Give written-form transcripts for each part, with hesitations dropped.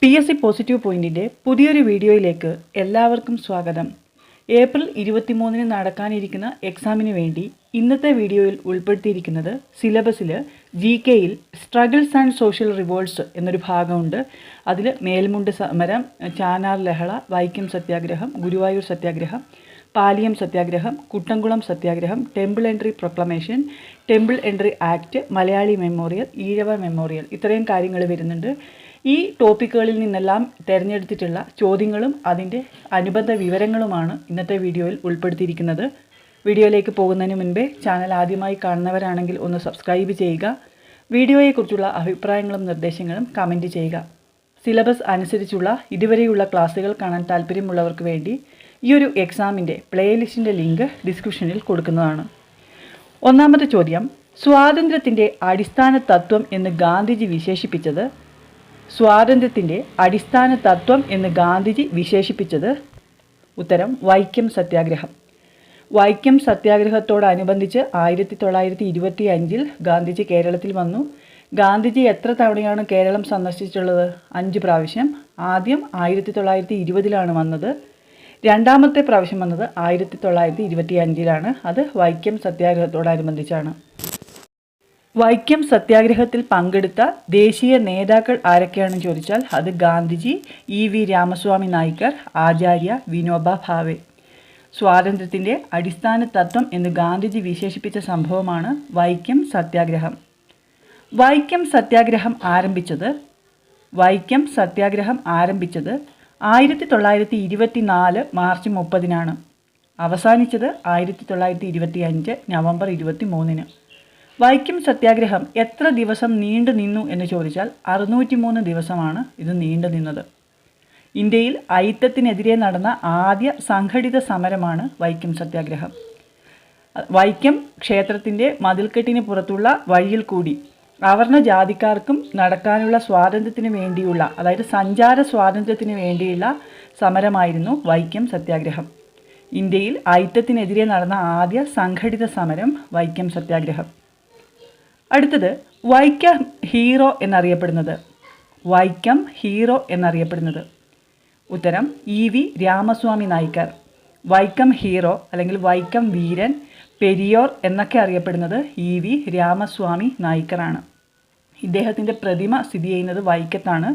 PSC positive പോയിന്റിൻ്റെ പുതിയൊരു വീഡിയോയിലേക്ക് എല്ലാവർക്കും സ്വാഗതം. ഏപ്രിൽ 23-ന് നടക്കാനിരിക്കുന്ന എക്സാമിന് വേണ്ടി ഇന്നത്തെ വീഡിയോയിൽ ഉൾപ്പെടുത്തിയിരിക്കുന്നത് സിലബസിൽ GKയിൽ സ്ട്രഗിൾസ് ആൻഡ് സോഷ്യൽ റിവോൾട്ട്സ് എന്നൊരു ഭാഗമുണ്ട്. അതിൽ മേൽമുണ്ട് സമരം, ചാനാർ ലഹള, വൈക്കം സത്യാഗ്രഹം, ഗുരുവായൂർ സത്യാഗ്രഹം, പാലിയം സത്യാഗ്രഹം, കുട്ടംകുളം സത്യാഗ്രഹം, temple entry proclamation, temple entry act, Malayali memorial, Ezhava memorial, ഇത്രയും കാര്യങ്ങൾ വരുന്നുണ്ട്. ഈ ടോപ്പിക്കുകളിൽ നിന്നെല്ലാം തിരഞ്ഞെടുത്തിട്ടുള്ള ചോദ്യങ്ങളും അതിൻ്റെ അനുബന്ധ വിവരങ്ങളുമാണ് ഇന്നത്തെ വീഡിയോയിൽ ഉൾപ്പെടുത്തിയിരിക്കുന്നത്. വീഡിയോയിലേക്ക് പോകുന്നതിന് മുൻപേ ചാനൽ ആദ്യമായി കാണുന്നവരാണെങ്കിൽ ഒന്ന് സബ്സ്ക്രൈബ് ചെയ്യുക. വീഡിയോയെക്കുറിച്ചുള്ള അഭിപ്രായങ്ങളും നിർദ്ദേശങ്ങളും കമൻറ്റ് ചെയ്യുക. സിലബസ് അനുസരിച്ചുള്ള ഇതുവരെയുള്ള ക്ലാസ്സുകൾ കാണാൻ താല്പര്യമുള്ളവർക്ക് വേണ്ടി ഈ ഒരു എക്സാമിൻ്റെ പ്ലേലിസ്റ്റിൻ്റെ ലിങ്ക് ഡിസ്ക്രിപ്ഷനിൽ കൊടുക്കുന്നതാണ്. ഒന്നാമത്തെ ചോദ്യം, സ്വാതന്ത്ര്യത്തിൻ്റെ അടിസ്ഥാന തത്വം എന്ന് ഗാന്ധിജി വിശേഷിപ്പിച്ചത്? സ്വാതന്ത്ര്യത്തിൻ്റെ അടിസ്ഥാന തത്വം എന്ന് ഗാന്ധിജി വിശേഷിപ്പിച്ചത്? ഉത്തരം വൈക്കം സത്യാഗ്രഹം. വൈക്കം സത്യാഗ്രഹത്തോടനുബന്ധിച്ച് 1925 ഗാന്ധിജി കേരളത്തിൽ വന്നു. ഗാന്ധിജി എത്ര തവണയാണ് കേരളം സന്ദർശിച്ചിട്ടുള്ളത്? 5 പ്രാവശ്യം. ആദ്യം 1920 വന്നത്. രണ്ടാമത്തെ പ്രാവശ്യം വന്നത് 1925 അത് വൈക്കം സത്യാഗ്രഹത്തോടനുബന്ധിച്ചാണ്. വൈക്കം സത്യാഗ്രഹത്തിൽ പങ്കെടുത്ത ദേശീയ നേതാക്കൾ ആരൊക്കെയാണെന്ന് ചോദിച്ചാൽ അത് ഗാന്ധിജി, EV രാമസ്വാമി നായ്ക്കർ, ആചാര്യ വിനോബ ഭാവെ. സ്വാതന്ത്ര്യത്തിൻ്റെ അടിസ്ഥാന തത്വം എന്ന് ഗാന്ധിജി വിശേഷിപ്പിച്ച സംഭവമാണ് വൈക്കം സത്യാഗ്രഹം. വൈക്കം സത്യാഗ്രഹം ആരംഭിച്ചത് 1924 മാർച്ച് 30 അവസാനിച്ചത് 1925 നവംബർ 23. വൈക്കം സത്യാഗ്രഹം എത്ര ദിവസം നീണ്ടു നിന്നു എന്ന് ചോദിച്ചാൽ 603 ദിവസമാണ് ഇത് നീണ്ടു നിന്നത്. ഇന്ത്യയിൽ അയിത്തത്തിനെതിരെ നടന്ന ആദ്യ സംഘടിത സമരമാണ് വൈക്കം സത്യാഗ്രഹം. വൈക്കം ക്ഷേത്രത്തിൻ്റെ മതിൽക്കെട്ടിന് പുറത്തുള്ള വഴിയിൽ കൂടി അവർണ ജാതിക്കാർക്കും നടക്കാനുള്ള സ്വാതന്ത്ര്യത്തിന് വേണ്ടിയുള്ള, അതായത് സഞ്ചാര സ്വാതന്ത്ര്യത്തിന് വേണ്ടിയുള്ള സമരമായിരുന്നു വൈക്കം സത്യാഗ്രഹം. ഇന്ത്യയിൽ അയിത്തത്തിനെതിരെ നടന്ന ആദ്യ സംഘടിത സമരം വൈക്കം സത്യാഗ്രഹം. അടുത്തത് വൈക്കം ഹീറോ എന്നറിയപ്പെടുന്നത്. വൈക്കം ഹീറോ എന്നറിയപ്പെടുന്നത്? ഉത്തരം EV രാമസ്വാമി നായ്ക്കർ. വൈക്കം ഹീറോ അല്ലെങ്കിൽ വൈക്കം വീരൻ, പെരിയോർ എന്നൊക്കെ അറിയപ്പെടുന്നത് EV രാമസ്വാമി നായ്ക്കറാണ്. ഇദ്ദേഹത്തിൻ്റെ പ്രതിമ സ്ഥിതി ചെയ്യുന്നത് വൈക്കത്താണ്.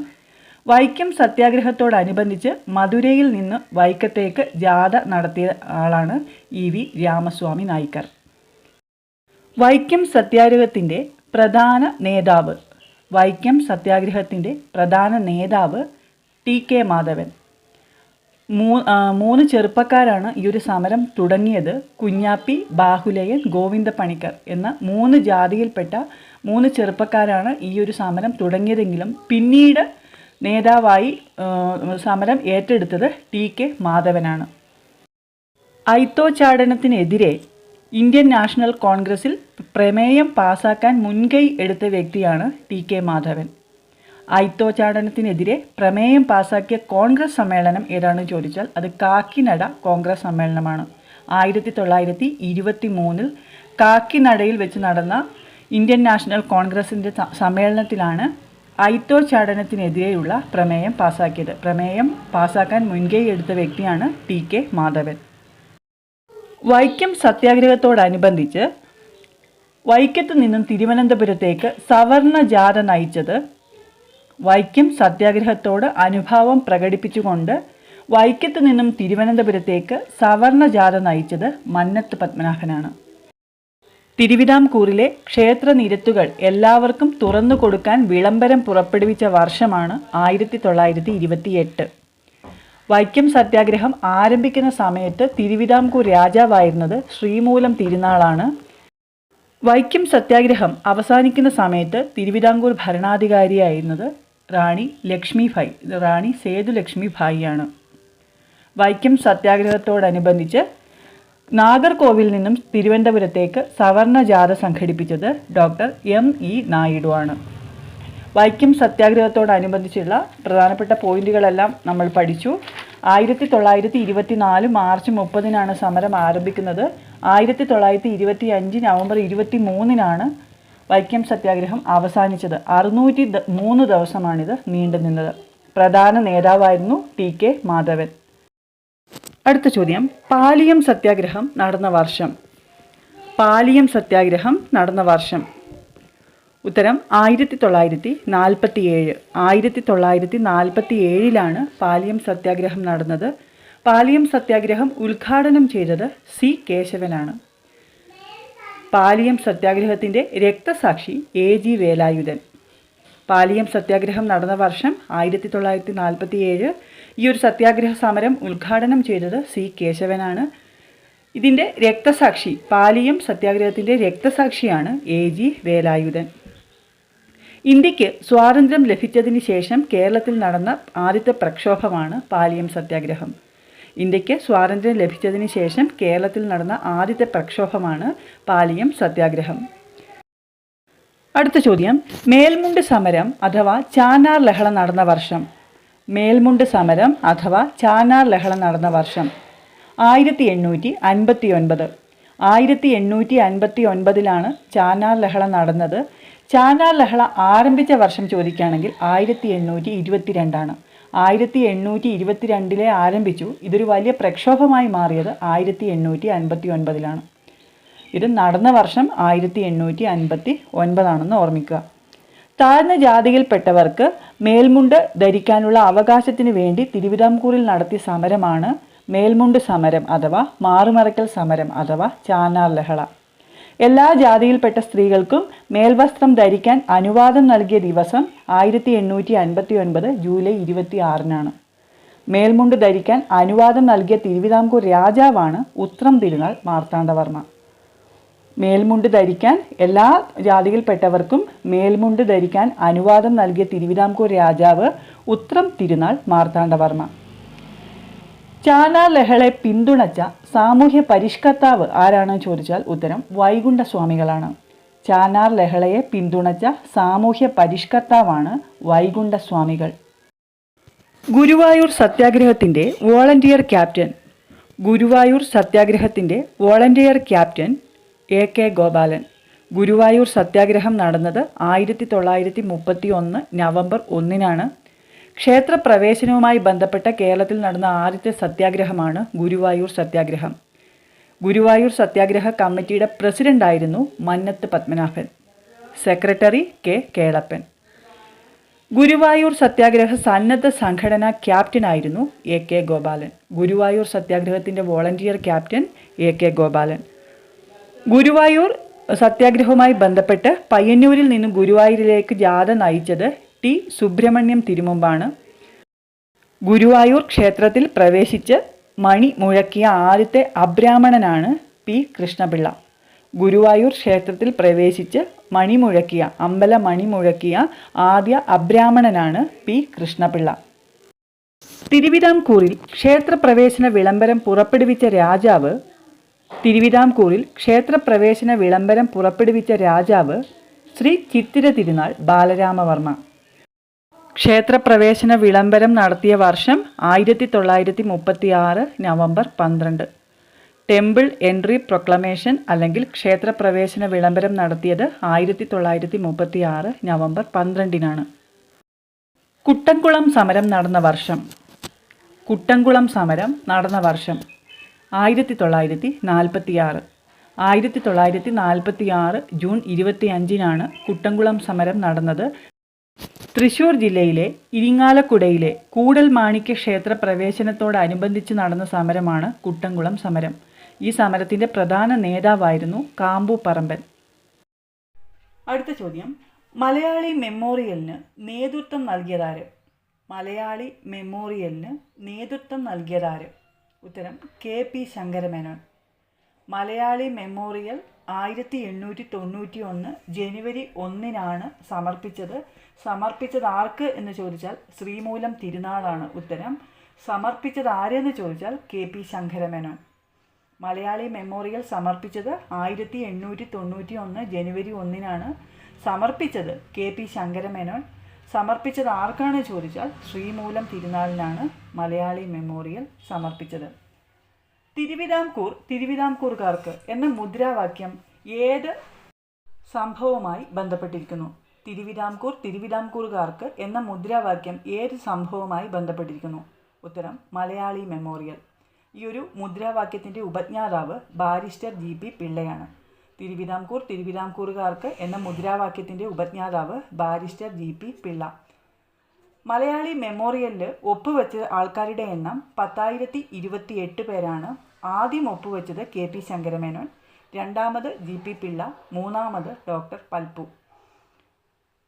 വൈക്കം സത്യാഗ്രഹത്തോടനുബന്ധിച്ച് മധുരയിൽ നിന്ന് വൈക്കത്തേക്ക് ജാഥ നടത്തിയ ആളാണ് EV രാമസ്വാമി നായ്ക്കർ. വൈക്കം സത്യാഗ്രഹത്തിൻ്റെ പ്രധാന നേതാവ്. വൈക്കം സത്യാഗ്രഹത്തിൻ്റെ പ്രധാന നേതാവ് TK മാധവൻ. 3 ചെറുപ്പക്കാരാണ് ഈ ഒരു സമരം തുടങ്ങിയത്. കുഞ്ഞാപ്പി, ബാഹുലയൻ, ഗോവിന്ദ പണിക്കർ എന്ന 3 ജാതിയിൽപ്പെട്ട 3 ചെറുപ്പക്കാരാണ് ഈ ഒരു സമരം തുടങ്ങിയതെങ്കിലും പിന്നീട് നേതാവായി സമരം ഏറ്റെടുത്തത് TK മാധവനാണ്. അയിത്തോച്ചാടനത്തിനെതിരെ ഇന്ത്യൻ നാഷണൽ കോൺഗ്രസിൽ പ്രമേയം പാസാക്കാൻ മുൻകൈ എടുത്ത വ്യക്തിയാണ് TK മാധവൻ. അയിത്തോച്ചാടനത്തിനെതിരെ പ്രമേയം പാസാക്കിയ കോൺഗ്രസ് സമ്മേളനം ഏതാണെന്ന് ചോദിച്ചാൽ അത് കാക്കിനഡ കോൺഗ്രസ് സമ്മേളനമാണ്. 1923 കാക്കിനഡയിൽ വെച്ച് നടന്ന ഇന്ത്യൻ നാഷണൽ കോൺഗ്രസിൻ്റെ സമ്മേളനത്തിലാണ് അയിത്തോച്ചാടനത്തിനെതിരെയുള്ള പ്രമേയം പാസാക്കിയത്. പ്രമേയം പാസാക്കാൻ മുൻകൈ എടുത്ത വ്യക്തിയാണ് TK മാധവൻ. വൈക്കം സത്യാഗ്രഹത്തോടനുബന്ധിച്ച് വൈക്കത്ത് നിന്നും തിരുവനന്തപുരത്തേക്ക് സവർണ ജാഥ നയിച്ചത്? വൈക്കം സത്യാഗ്രഹത്തോട് അനുഭാവം പ്രകടിപ്പിച്ചുകൊണ്ട് വൈക്കത്ത് നിന്നും തിരുവനന്തപുരത്തേക്ക് സവർണ ജാഥ നയിച്ചത് മന്നത്ത് പത്മനാഭനാണ്. തിരുവിതാംകൂറിലെ ക്ഷേത്ര നിരത്തുകൾ എല്ലാവർക്കും തുറന്നു കൊടുക്കാൻ വിളംബരം പുറപ്പെടുവിച്ച വർഷമാണ് 1928. വൈക്കം സത്യാഗ്രഹം ആരംഭിക്കുന്ന സമയത്ത് തിരുവിതാംകൂർ രാജാവായിരുന്നത് ശ്രീമൂലം തിരുനാളാണ്. വൈക്കം സത്യാഗ്രഹം അവസാനിക്കുന്ന സമയത്ത് തിരുവിതാംകൂർ ഭരണാധികാരിയായിരുന്നത് റാണി സേതുലക്ഷ്മി ഭായിയാണ്. വൈക്കം സത്യാഗ്രഹത്തോടനുബന്ധിച്ച് നാഗർകോവിൽ നിന്നും തിരുവനന്തപുരത്തേക്ക് സവർണ ജാഥ സംഘടിപ്പിച്ചത് ഡോക്ടർ M.E. നായിഡു ആണ്. വൈക്കം സത്യാഗ്രഹത്തോടനുബന്ധിച്ചുള്ള പ്രധാനപ്പെട്ട പോയിന്റുകളെല്ലാം നമ്മൾ പഠിച്ചു. 1924 മാർച്ച് 30 സമരം ആരംഭിക്കുന്നത്. 1925 നവംബർ 23 വൈക്കം സത്യാഗ്രഹം അവസാനിച്ചത്. 603 ദിവസമാണിത് നീണ്ടു നിന്നത്. പ്രധാന നേതാവായിരുന്നു ടി.കെ. മാധവൻ. അടുത്ത ചോദ്യം, പാലിയം സത്യാഗ്രഹം നടന്ന വർഷം. പാലിയം സത്യാഗ്രഹം നടന്ന വർഷം. ഉത്തരം 1947. 1947 പാലിയം സത്യാഗ്രഹം നടന്നത്. പാലിയം സത്യാഗ്രഹം ഉദ്ഘാടനം ചെയ്തത് സി കേശവനാണ്. പാലിയം സത്യാഗ്രഹത്തിൻ്റെ രക്തസാക്ഷി എ.ജി. വേലായുധൻ. പാലിയം സത്യാഗ്രഹം നടന്ന വർഷം 1947. ഈ ഒരു സത്യാഗ്രഹ സമരം ഉദ്ഘാടനം ചെയ്തത് സി കേശവനാണ്. ഇതിൻ്റെ രക്തസാക്ഷി, പാലിയം സത്യാഗ്രഹത്തിൻ്റെ രക്തസാക്ഷിയാണ് എ.ജി. വേലായുധൻ. ഇന്ത്യക്ക് സ്വാതന്ത്ര്യം ലഭിച്ചതിന് ശേഷം കേരളത്തിൽ നടന്ന ആദ്യത്തെ പ്രക്ഷോഭമാണ് പാലിയം സത്യാഗ്രഹം. ഇന്ത്യക്ക് സ്വാതന്ത്ര്യം ലഭിച്ചതിന് ശേഷം കേരളത്തിൽ നടന്ന ആദ്യത്തെ പ്രക്ഷോഭമാണ് പാലിയം സത്യാഗ്രഹം. അടുത്ത ചോദ്യം, മേൽമുണ്ട് സമരം അഥവാ ചാനാർ ലഹള നടന്ന വർഷം. മേൽമുണ്ട് സമരം അഥവാ ചാനാർ ലഹള നടന്ന വർഷം 1859. 1859 ചാനാർ ലഹള നടന്നത്. ചാനാർ ലഹള ആരംഭിച്ച വർഷം ചോദിക്കുകയാണെങ്കിൽ 1822. 1822 ആരംഭിച്ചു. ഇതൊരു വലിയ പ്രക്ഷോഭമായി മാറിയത് 1859. ഇത് നടന്ന വർഷം 1859 ഓർമ്മിക്കുക. താഴ്ന്ന ജാതിയിൽപ്പെട്ടവർക്ക് മേൽമുണ്ട് ധരിക്കാനുള്ള അവകാശത്തിന് വേണ്ടി തിരുവിതാംകൂറിൽ നടത്തിയ സമരമാണ് മേൽമുണ്ട് സമരം അഥവാ മാറുമറയ്ക്കൽ സമരം അഥവാ ചാനാർ ലഹള. എല്ലാ ജാതിയിൽപ്പെട്ട സ്ത്രീകൾക്കും മേൽവസ്ത്രം ധരിക്കാൻ അനുവാദം നൽകിയ ദിവസം 1859 ജൂലൈ 26. മേൽമുണ്ട് ധരിക്കാൻ അനുവാദം നൽകിയ തിരുവിതാംകൂർ രാജാവാണ് ഉത്രം തിരുനാൾ മാർത്താണ്ഡവർമ്മ. മേൽമുണ്ട് ധരിക്കാൻ എല്ലാ ജാതിയിൽപ്പെട്ടവർക്കും മേൽമുണ്ട് ധരിക്കാൻ അനുവാദം നൽകിയ തിരുവിതാംകൂർ രാജാവ് ഉത്രം തിരുനാൾ മാർത്താണ്ഡവർമ്മ. ചാനാർ ലഹളയെ പിന്തുണച്ച സാമൂഹ്യ പരിഷ്കർത്താവ് ആരാണെന്ന് ചോദിച്ചാൽ ഉത്തരം വൈകുണ്ഠസ്വാമികളാണ്. ചാനാർ ലഹളയെ പിന്തുണച്ച സാമൂഹ്യ പരിഷ്കർത്താവാണ് വൈകുണ്ഠസ്വാമികൾ. ഗുരുവായൂർ സത്യാഗ്രഹത്തിൻ്റെ വോളണ്ടിയർ ക്യാപ്റ്റൻ. ഗുരുവായൂർ സത്യാഗ്രഹത്തിൻ്റെ വോളണ്ടിയർ ക്യാപ്റ്റൻ എ.കെ. ഗോപാലൻ. ഗുരുവായൂർ സത്യാഗ്രഹം നടന്നത് 1931 നവംബർ 1. ക്ഷേത്രപ്രവേശനവുമായി ബന്ധപ്പെട്ട കേരളത്തിൽ നടന്ന ആദ്യത്തെ സത്യാഗ്രഹമാണ് ഗുരുവായൂർ സത്യാഗ്രഹം. ഗുരുവായൂർ സത്യാഗ്രഹ കമ്മിറ്റിയുടെ പ്രസിഡന്റായിരുന്നു മന്നത്ത് പത്മനാഭൻ. സെക്രട്ടറി കെ. കേളപ്പൻ. ഗുരുവായൂർ സത്യാഗ്രഹ സന്നദ്ധ സംഘടനാ ക്യാപ്റ്റനായിരുന്നു എ.കെ. ഗോപാലൻ. ഗുരുവായൂർ സത്യാഗ്രഹത്തിൻ്റെ വോളണ്ടിയർ ക്യാപ്റ്റൻ എ.കെ. ഗോപാലൻ. ഗുരുവായൂർ സത്യാഗ്രഹവുമായി ബന്ധപ്പെട്ട് പയ്യന്നൂരിൽ നിന്നും ഗുരുവായൂരിലേക്ക് ജാഥ നയിച്ചത് ടി. സുബ്രഹ്മണ്യം തിരുമുമ്പാണ്. ഗുരുവായൂർ ക്ഷേത്രത്തിൽ പ്രവേശിച്ച് മണി മുഴക്കിയ ആദ്യത്തെ അബ്രാഹ്മണനാണ് പി. കൃഷ്ണപിള്ള. ഗുരുവായൂർ ക്ഷേത്രത്തിൽ പ്രവേശിച്ച് അമ്പല മണി മുഴക്കിയ ആദ്യ അബ്രാഹ്മണനാണ് പി. കൃഷ്ണപിള്ള. തിരുവിതാംകൂറിൽ ക്ഷേത്രപ്രവേശന വിളംബരം പുറപ്പെടുവിച്ച രാജാവ് ശ്രീ ചിത്തിര തിരുനാൾ ബാലരാമവർമ്മ. ക്ഷേത്രപ്രവേശന വിളംബരം നടത്തിയ വർഷം 1936 നവംബർ 12. ടെമ്പിൾ എൻട്രി പ്രൊക്ലമേഷൻ അല്ലെങ്കിൽ ക്ഷേത്രപ്രവേശന വിളംബരം നടത്തിയത് 1936 നവംബർ 12. കുട്ടംകുളം സമരം നടന്ന വർഷം. കുട്ടംകുളം സമരം നടന്ന വർഷം 1946. 1946 ജൂൺ 25 കുട്ടംകുളം സമരം നടന്നത്. തൃശ്ശൂർ ജില്ലയിലെ ഇരിങ്ങാലക്കുടയിലെ കൂടൽ മാണിക്യ ക്ഷേത്ര പ്രവേശനത്തോടനുബന്ധിച്ച് നടന്ന സമരമാണ് കുട്ടംകുളം സമരം. ഈ സമരത്തിൻ്റെ പ്രധാന നേതാവായിരുന്നു കാമ്പു പറമ്പൻ. അടുത്ത ചോദ്യം, മലയാളി മെമ്മോറിയലിന് നേതൃത്വം നൽകിയതാര്? മലയാളി മെമ്മോറിയലിന് നേതൃത്വം നൽകിയതാര്? ഉത്തരം K. P. Sankara Menon. Malayali memorial 1891 ജനുവരി 1 സമർപ്പിച്ചത് ആർക്ക് എന്ന് ചോദിച്ചാൽ ശ്രീമൂലം തിരുനാളാണ് ഉത്തരം. സമർപ്പിച്ചത് ആരെന്ന് ചോദിച്ചാൽ K. P. Sankara Menon. Malayali memorial സമർപ്പിച്ചത് 1891 ജനുവരി 1 സമർപ്പിച്ചത് കെ. പി. ശങ്കരമേനോൻ. സമർപ്പിച്ചത് ആർക്കാണ് ചോദിച്ചാൽ ശ്രീമൂലം തിരുനാളിനാണ് മലയാളി മെമ്മോറിയൽ സമർപ്പിച്ചത്. തിരുവിതാംകൂറുകാർക്ക് എന്ന മുദ്രാവാക്യം ഏത് സംഭവവുമായി ബന്ധപ്പെട്ടിരിക്കുന്നു? തിരുവിതാംകൂർ തിരുവിതാംകൂറുകാർക്ക് എന്ന മുദ്രാവാക്യം ഏത് സംഭവവുമായി ബന്ധപ്പെട്ടിരിക്കുന്നു? ഉത്തരം മലയാളി മെമ്മോറിയൽ. ഈ ഒരു മുദ്രാവാക്യത്തിൻ്റെ ഉപജ്ഞാതാവ് ബാരിസ്റ്റർ G.P. പിള്ളയാണ്. തിരുവിതാംകൂർ തിരുവിതാംകൂറുകാർക്ക് എന്ന മുദ്രാവാക്യത്തിൻ്റെ ഉപജ്ഞാതാവ് ബാരിസ്റ്റർ G.P. പിള്ള. മലയാളി മെമ്മോറിയലിൽ ഒപ്പുവെച്ച ആൾക്കാരുടെ എണ്ണം 10,028 പേരാണ്. ആദ്യം ഒപ്പുവെച്ചത് K.P. ശങ്കരമേനോൻ, രണ്ടാമത് G.P. പിള്ള, മൂന്നാമത് ഡോക്ടർ പൽപ്പു.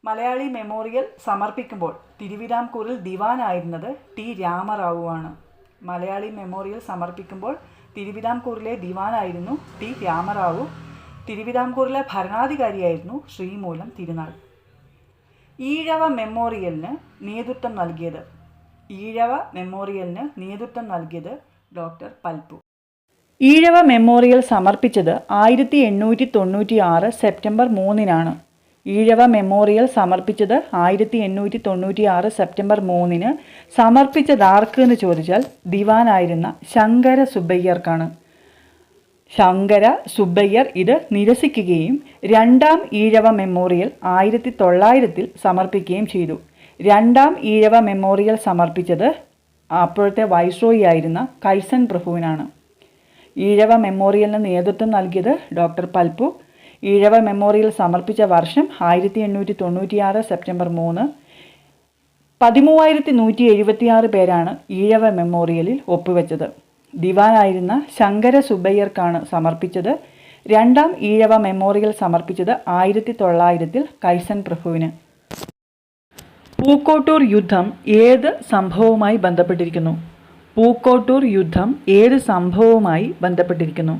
മലയാളി മെമ്മോറിയൽ സമർപ്പിക്കുമ്പോൾ തിരുവിതാംകൂറിൽ ദിവാനായിരുന്നത് T. രാമറാവുവാണ്. മലയാളി മെമ്മോറിയൽ സമർപ്പിക്കുമ്പോൾ തിരുവിതാംകൂറിലെ ദിവാനായിരുന്നു T. രാമറാവു. തിരുവിതാംകൂറിലെ ഭരണാധികാരിയായിരുന്നു ശ്രീമൂലം തിരുനാൾ. ഈഴവ മെമ്മോറിയലിന് നേതൃത്വം നൽകിയത് ഡോക്ടർ പൽപ്പു. ഈഴവ മെമ്മോറിയൽ സമർപ്പിച്ചത് 1896 സെപ്റ്റംബർ 3-നാണ്. ഈഴവ മെമ്മോറിയൽ സമർപ്പിച്ചത് 1896 സെപ്റ്റംബർ 3-ന്. സമർപ്പിച്ചതാർക്ക് എന്ന് ചോദിച്ചാൽ ദിവാനായിരുന്ന ശങ്കര സുബ്ബയ്യർക്കാണ്. ശങ്കര സുബ്ബയ്യർ ഇത് നിരസിക്കുകയും രണ്ടാം ഈഴവ മെമ്മോറിയൽ 1900-ൽ സമർപ്പിക്കുകയും ചെയ്തു. രണ്ടാം ഈഴവ മെമ്മോറിയൽ സമർപ്പിച്ചത് അപ്പോഴത്തെ വൈസ്രോയി ആയിരുന്ന കഴ്സൺ പ്രഭുവിനാണ്. ഈഴവ മെമ്മോറിയലിന് നേതൃത്വം നൽകിയത് ഡോക്ടർ പൽപ്പു. ഈഴവ മെമ്മോറിയൽ സമർപ്പിച്ച വർഷം 1896 സെപ്റ്റംബർ 3. 13,176 പേരാണ് ഈഴവ മെമ്മോറിയലിൽ ഒപ്പുവെച്ചത്. ദിവാനായിരുന്ന ശങ്കര സുബ്ബയ്യർക്കാണ് സമർപ്പിച്ചത്. രണ്ടാം ഈഴവ മെമ്മോറിയൽ സമർപ്പിച്ചത് 1900-ൽ കഴ്സൺ പ്രഭുവിന്. പൂക്കോട്ടൂർ യുദ്ധം ഏത് സംഭവവുമായി ബന്ധപ്പെട്ടിരിക്കുന്നു?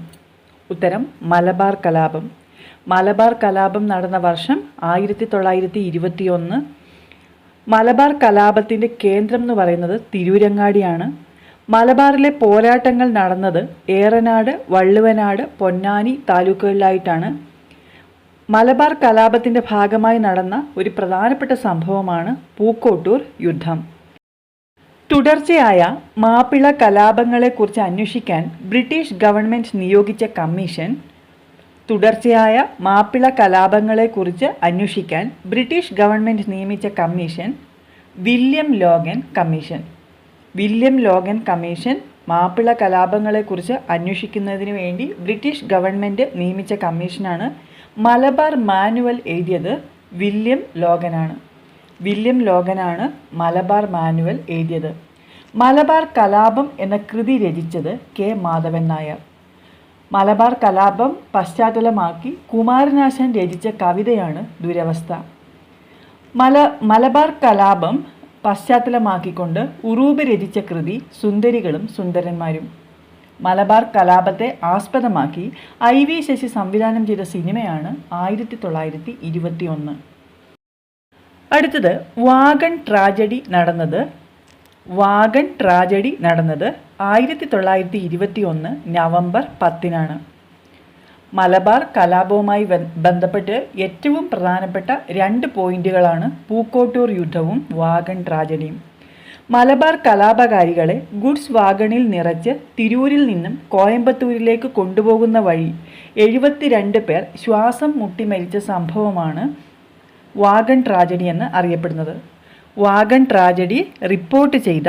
ഉത്തരം മലബാർ കലാപം. മലബാർ കലാപം നടന്ന വർഷം 1921. മലബാർ കലാപത്തിൻ്റെ കേന്ദ്രം എന്ന് പറയുന്നത് തിരൂരങ്ങാടിയാണ്. മലബാറിലെ പോരാട്ടങ്ങൾ നടന്നത് ഏറനാട്, വള്ളുവനാട്, പൊന്നാനി താലൂക്കുകളിലായിട്ടാണ്. മലബാർ കലാപത്തിൻ്റെ ഭാഗമായി നടന്ന ഒരു പ്രധാനപ്പെട്ട സംഭവമാണ് പൂക്കോട്ടൂർ യുദ്ധം. തുടർച്ചയായ മാപ്പിള കലാപങ്ങളെക്കുറിച്ച് അന്വേഷിക്കാൻ ബ്രിട്ടീഷ് ഗവൺമെൻറ് നിയോഗിച്ച commission William Logan commission. Mappila കലാപങ്ങളെക്കുറിച്ച് അന്വേഷിക്കുന്നതിന് വേണ്ടി ബ്രിട്ടീഷ് ഗവൺമെൻറ് നിയമിച്ച കമ്മീഷനാണ്. മലബാർ മാനുവൽ എഴുതിയത് വില്യം ലോഗനാണ് മലബാർ മാനുവൽ എഴുതിയത്. മലബാർ കലാപം എന്ന കൃതി രചിച്ചത് K. മാധവൻ നായർ. മലബാർ കലാപം പശ്ചാത്തലമാക്കി കുമാരനാശാൻ രചിച്ച കവിതയാണ് ദുരവസ്ഥ. മലബാർ കലാപം പശ്ചാത്തലമാക്കിക്കൊണ്ട് ഉറൂബ് രചിച്ച കൃതി സുന്ദരികളും സുന്ദരന്മാരും. മലബാർ കലാപത്തെ ആസ്പദമാക്കി IV ശശി സംവിധാനം ചെയ്ത സിനിമയാണ് 1921. അടുത്തത് വാഗൺ ട്രാജഡി നടന്നത് 1921 നവംബർ 10-നാണ്. മലബാർ കലാപവുമായി ബന്ധപ്പെട്ട് ഏറ്റവും പ്രധാനപ്പെട്ട 2 പോയിന്റുകളാണ് പൂക്കോട്ടൂർ യുദ്ധവും വാഗൺ ട്രാജഡിയും. മലബാർ കലാപകാരികളെ ഗുഡ്സ് വാഗണിൽ നിറച്ച് തിരൂരിൽ നിന്നും കോയമ്പത്തൂരിലേക്ക് കൊണ്ടുപോകുന്ന വഴി 72 പേർ ശ്വാസം മുട്ടി മരിച്ച സംഭവമാണ് വാഗൺ ട്രാജഡി എന്ന് അറിയപ്പെടുന്നത്. വാഗൺ ട്രാജഡി റിപ്പോർട്ട് ചെയ്ത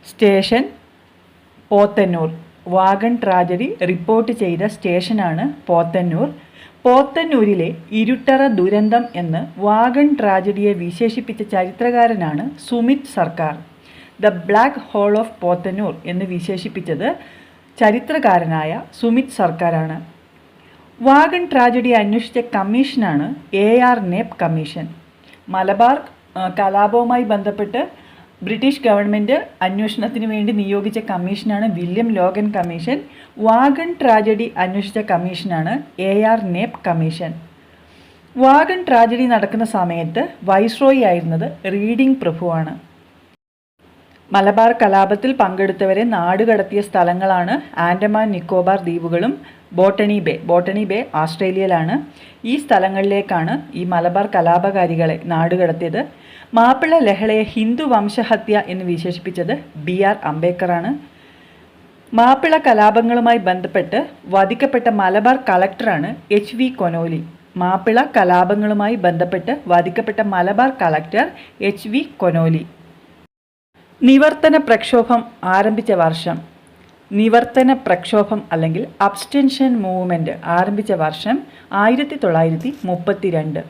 സ്റ്റേഷൻ പോത്തന്നൂർ. സ്റ്റേഷനാണ് പോത്തന്നൂർ. പോത്തന്നൂരിലെ ഇരുട്ടറ ദുരന്തം എന്ന് വാഗൺ ട്രാജഡിയെ വിശേഷിപ്പിച്ച ചരിത്രകാരനാണ് Sumit Sarkar. The black hole of Podanur എന്ന് വിശേഷിപ്പിച്ചത് ചരിത്രകാരനായ സുമിത് സർക്കാരാണ്. വാഗൺ ട്രാജഡി അന്വേഷിച്ച കമ്മീഷനാണ് AR നേപ്പ് കമ്മീഷൻ. മലബാർ കലാപവുമായി ബന്ധപ്പെട്ട് ബ്രിട്ടീഷ് ഗവൺമെൻറ് അന്വേഷണത്തിന് വേണ്ടി നിയോഗിച്ച കമ്മീഷനാണ് William Logan commission. Wagon tragedy അന്വേഷിച്ച കമ്മീഷനാണ് AR Knapp commission. Wagon tragedy നടക്കുന്ന സമയത്ത് വൈസ്രോയി ആയിരുന്നത് റീഡിംഗ് പ്രഭുവാണ്. മലബാർ കലാപത്തിൽ പങ്കെടുത്തവരെ നാടുകടത്തിയ സ്ഥലങ്ങളാണ് ആൻഡമാൻ നിക്കോബാർ ദ്വീപുകളും ബോട്ടണി ബേ ഓസ്ട്രേലിയയിലാണ്. ഈ സ്ഥലങ്ങളിലേക്കാണ് ഈ മലബാർ കലാപകാരികളെ നാടുകടത്തിയത്. മാപ്പിള ലഹളയെ ഹിന്ദു വംശഹത്യ എന്ന് വിശേഷിപ്പിച്ചത് BR അംബേദ്കറാണ്. മാപ്പിള കലാപങ്ങളുമായി ബന്ധപ്പെട്ട് വധിക്കപ്പെട്ട മലബാർ കളക്ടറാണ് HV കൊനോലി. മാപ്പിള കലാപങ്ങളുമായി ബന്ധപ്പെട്ട് വധിക്കപ്പെട്ട മലബാർ കളക്ടർ HV കൊനോലി. നിവർത്തന പ്രക്ഷോഭം ആരംഭിച്ച വർഷം. നിവർത്തന പ്രക്ഷോഭം അല്ലെങ്കിൽ അബ്സ്റ്റൻഷൻ മൂവ്മെൻറ്റ് ആരംഭിച്ച വർഷം 1932.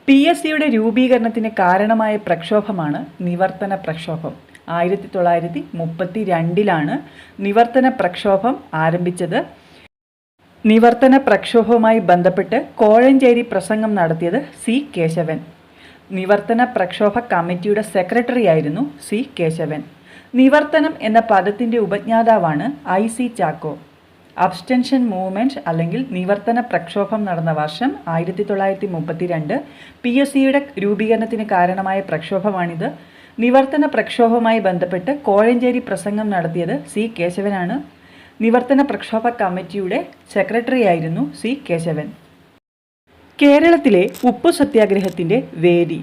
PSCയുടെ രൂപീകരണത്തിന് കാരണമായ പ്രക്ഷോഭമാണ് നിവർത്തന പ്രക്ഷോഭം. 1932 നിവർത്തന പ്രക്ഷോഭം ആരംഭിച്ചത്. നിവർത്തന പ്രക്ഷോഭവുമായി ബന്ധപ്പെട്ട് കോഴഞ്ചേരി പ്രസംഗം നടത്തിയത് C. കേശവൻ. നിവർത്തന പ്രക്ഷോഭ കമ്മിറ്റിയുടെ സെക്രട്ടറിയായിരുന്നു C. കേശവൻ. നിവർത്തനം എന്ന പദത്തിൻ്റെ ഉപജ്ഞാതാവാണ് IC ചാക്കോ. അബ്സ്റ്റൻഷൻ മൂവ്മെൻറ്റ് അല്ലെങ്കിൽ നിവർത്തന പ്രക്ഷോഭം നടന്ന വർഷം 1932. PSCയുടെ രൂപീകരണത്തിന് കാരണമായ പ്രക്ഷോഭമാണിത്. നിവർത്തന പ്രക്ഷോഭവുമായി ബന്ധപ്പെട്ട് കോഴഞ്ചേരി പ്രസംഗം നടത്തിയത് C. കേശവനാണ്. നിവർത്തന പ്രക്ഷോഭ കമ്മിറ്റിയുടെ സെക്രട്ടറിയായിരുന്നു C. കേശവൻ. കേരളത്തിലെ ഉപ്പു സത്യാഗ്രഹത്തിൻ്റെ വേദി.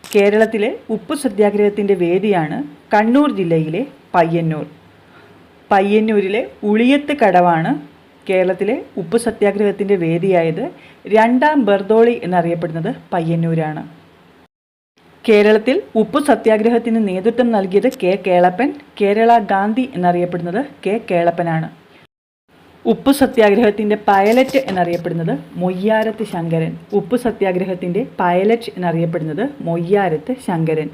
കേരളത്തിലെ ഉപ്പു സത്യാഗ്രഹത്തിൻ്റെ വേദിയാണ് കണ്ണൂർ ജില്ലയിലെ പയ്യന്നൂർ. പയ്യന്നൂരിലെ ഉളിയത്ത് കടവാണ് കേരളത്തിലെ ഉപ്പു സത്യാഗ്രഹത്തിൻ്റെ വേദിയായത്. രണ്ടാം ബർദോളി എന്നറിയപ്പെടുന്നത് പയ്യന്നൂരാണ്. കേരളത്തിൽ ഉപ്പു സത്യാഗ്രഹത്തിന് നേതൃത്വം നൽകിയത് K. കേളപ്പൻ. കേരള ഗാന്ധി എന്നറിയപ്പെടുന്നത് K. കേളപ്പനാണ്. ഉപ്പു സത്യാഗ്രഹത്തിൻ്റെ പൈലറ്റ് എന്നറിയപ്പെടുന്നത് മൊയ്യാരത്ത് ശങ്കരൻ. ഉപ്പു സത്യാഗ്രഹത്തിൻ്റെ പൈലറ്റ് എന്നറിയപ്പെടുന്നത് മൊയ്യാരത്ത് ശങ്കരൻ.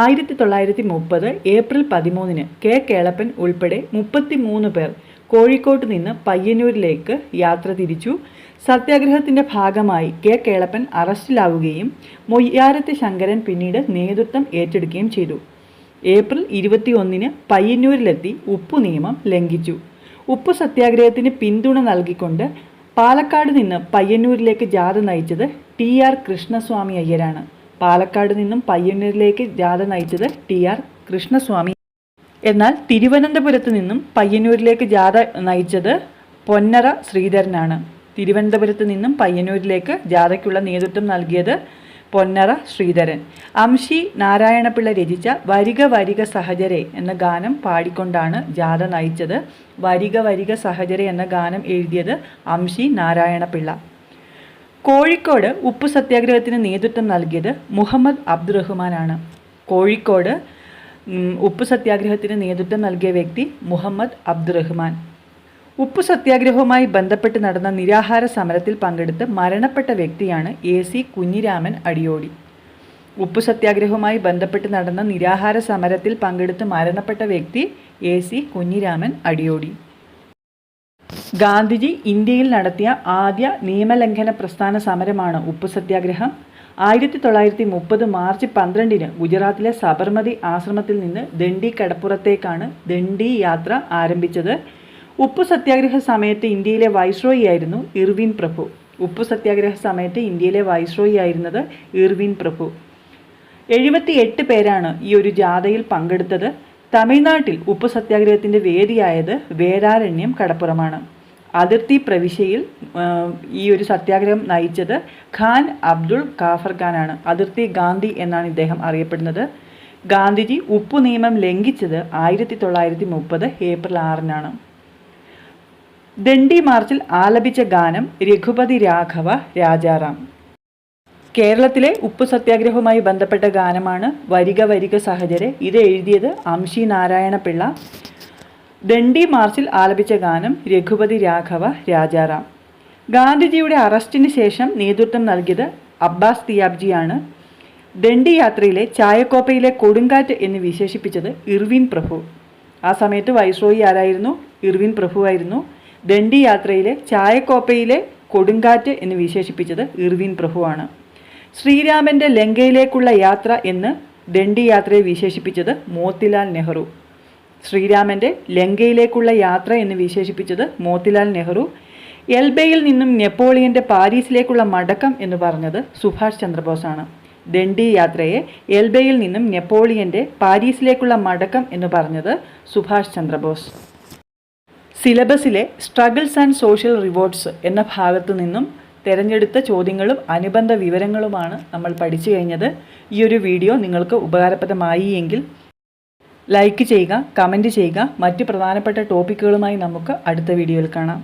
1930 April 13 K. കേളപ്പൻ ഉൾപ്പെടെ 33 പേർ കോഴിക്കോട്ട് നിന്ന് പയ്യന്നൂരിലേക്ക് യാത്ര തിരിച്ചു. സത്യാഗ്രഹത്തിൻ്റെ ഭാഗമായി K. കേളപ്പൻ അറസ്റ്റിലാവുകയും മൊയ്യാരത്ത് ശങ്കരൻ പിന്നീട് നേതൃത്വം ഏറ്റെടുക്കുകയും ചെയ്തു. ഏപ്രിൽ 21 പയ്യന്നൂരിലെത്തി ഉപ്പു നിയമം ലംഘിച്ചു. ഉപ്പു സത്യാഗ്രഹത്തിന് പിന്തുണ നൽകിക്കൊണ്ട് പാലക്കാട് നിന്ന് പയ്യന്നൂരിലേക്ക് ജാഥ നയിച്ചത് TR കൃഷ്ണസ്വാമി അയ്യരാണ്. പാലക്കാട് നിന്നും പയ്യന്നൂരിലേക്ക് ജാഥ നയിച്ചത് TR കൃഷ്ണസ്വാമി. എന്നാൽ തിരുവനന്തപുരത്ത് നിന്നും പയ്യന്നൂരിലേക്ക് ജാഥ നയിച്ചത് പൊന്നറ ശ്രീധരനാണ്. തിരുവനന്തപുരത്ത് നിന്നും പയ്യന്നൂരിലേക്ക് ജാഥയ്ക്കുള്ള നേതൃത്വം നൽകിയത് പൊന്നറ ശ്രീധരൻ. അംശി നാരായണപിള്ള രചിച്ച വരിക വരിക സഹചരെ എന്ന ഗാനം പാടിക്കൊണ്ടാണ് ജാഥ നയിച്ചത്. വരിക വരിക സഹചരെ എന്ന ഗാനം എഴുതിയത് അംശി നാരായണപിള്ള. കോഴിക്കോട് ഉപ്പു സത്യാഗ്രഹത്തിന് നേതൃത്വം നൽകിയത് മുഹമ്മദ് അബ്ദുറഹ്മാനാണ്. കോഴിക്കോട് ഉപ്പു സത്യാഗ്രഹത്തിന് നേതൃത്വം നൽകിയ വ്യക്തി മുഹമ്മദ് അബ്ദുറഹ്മാൻ. ഉപ്പു സത്യാഗ്രഹവുമായി ബന്ധപ്പെട്ട് നടന്ന നിരാഹാര സമരത്തിൽ പങ്കെടുത്ത് മരണപ്പെട്ട വ്യക്തിയാണ് AC കുഞ്ഞിരാമൻ അടിയോടി. ഉപ്പു സത്യാഗ്രഹവുമായി ബന്ധപ്പെട്ട് നടന്ന നിരാഹാര സമരത്തിൽ പങ്കെടുത്ത് മരണപ്പെട്ട വ്യക്തി AC കുഞ്ഞിരാമൻ അടിയോടി. ഗാന്ധിജി ഇന്ത്യയിൽ നടത്തിയ ആദ്യ നിയമലംഘന പ്രസ്ഥാന സമരമാണ് ഉപ്പു സത്യാഗ്രഹം. 1930 മാർച്ച് 12 ഗുജറാത്തിലെ സബർമതി ആശ്രമത്തിൽ നിന്ന് ദണ്ഡി കടപ്പുറത്തേക്കാണ് ദണ്ഡി യാത്ര ആരംഭിച്ചത്. ഉപ്പു സത്യാഗ്രഹ സമയത്ത് ഇന്ത്യയിലെ വൈസ്രോയി ആയിരുന്നു ഇർവിൻ പ്രഭു. ഉപ്പു സത്യാഗ്രഹ സമയത്ത് ഇന്ത്യയിലെ വൈസ്രോയി ആയിരുന്നത് ഇർവിൻ പ്രഭു. 78 പേരാണ് ഈ ഒരു ജാഥയിൽ പങ്കെടുത്തത്. തമിഴ്നാട്ടിൽ ഉപ്പു സത്യാഗ്രഹത്തിൻ്റെ വേദിയായത് വേദാരണ്യം കടപ്പുറമാണ്. അതിർത്തി പ്രവിശ്യയിൽ ഈ ഒരു സത്യാഗ്രഹം നയിച്ചത് ഖാൻ അബ്ദുൾ ഖാഫർ ഖാനാണ്. അതിർത്തി ഗാന്ധി എന്നാണ് ഇദ്ദേഹം അറിയപ്പെടുന്നത്. ഗാന്ധിജി ഉപ്പു നിയമം ലംഘിച്ചത് 1930 ഏപ്രിൽ 6 ദണ്ഡി മാർച്ചിൽ ആലപിച്ച ഗാനം രഘുപതി രാഘവ രാജാറാം. കേരളത്തിലെ ഉപ്പു സത്യാഗ്രഹവുമായി ബന്ധപ്പെട്ട ഗാനമാണ് വരിക വരിക സഹചരെ. ഇത് എഴുതിയത് അംശി നാരായണപിള്ള. ദണ്ഡി മാർച്ചിൽ ആലപിച്ച ഗാനം രഘുപതി രാഘവ രാജാറാം. ഗാന്ധിജിയുടെ അറസ്റ്റിന് ശേഷം നേതൃത്വം നൽകിയത് അബ്ബാസ് തിയാബ്ജിയാണ്. ദണ്ഡി യാത്രയിലെ ചായക്കോപ്പയിലെ കൊടുങ്കാറ്റ് എന്ന് വിശേഷിപ്പിച്ചത് ഇർവിൻ പ്രഭു. ആ സമയത്ത് വൈസ്രോയി ആരായിരുന്നു? ഇർവിൻ പ്രഭുവായിരുന്നു. ദണ്ഡി യാത്രയിലെ ചായക്കോപ്പയിലെ കൊടുങ്കാറ്റ് എന്ന് വിശേഷിപ്പിച്ചത് ഇർവിൻ പ്രഭുവാണ്. ശ്രീരാമൻ്റെ ലങ്കയിലേക്കുള്ള യാത്ര എന്ന് ദണ്ഡി യാത്രയെ വിശേഷിപ്പിച്ചത് മോത്തിലാൽ നെഹ്റു. ശ്രീരാമൻ്റെ ലങ്കയിലേക്കുള്ള യാത്ര എന്ന് വിശേഷിപ്പിച്ചത് മോത്തിലാൽ നെഹ്റു. എൽബയിൽ നിന്നും നെപ്പോളിയൻ്റെ പാരീസിലേക്കുള്ള മടക്കം എന്ന് പറഞ്ഞത് സുഭാഷ് ചന്ദ്രബോസാണ്. ദണ്ഡി യാത്രയെ എൽബയിൽ നിന്നും നെപ്പോളിയൻ്റെ പാരീസിലേക്കുള്ള മടക്കം എന്ന് പറഞ്ഞത് സുഭാഷ് ചന്ദ്രബോസ്. സിലബസിലെ സ്ട്രഗിൾസ് ആൻഡ് സോഷ്യൽ റിവോർഡ്സ് എന്ന ഭാഗത്തു നിന്നും തിരഞ്ഞെടുത്ത ചോദ്യങ്ങളും അനുബന്ധ വിവരങ്ങളുമാണ് നമ്മൾ പഠിച്ചു കഴിഞ്ഞത്. ഈ ഒരു വീഡിയോ നിങ്ങൾക്ക് ഉപകാരപ്രദമായി എങ്കിൽ ലൈക്ക് ചെയ്യുക, കമൻറ്റ് ചെയ്യുക. മറ്റ് പ്രധാനപ്പെട്ട ടോപ്പിക്കുകളുമായി നമുക്ക് അടുത്ത വീഡിയോയിൽ കാണാം.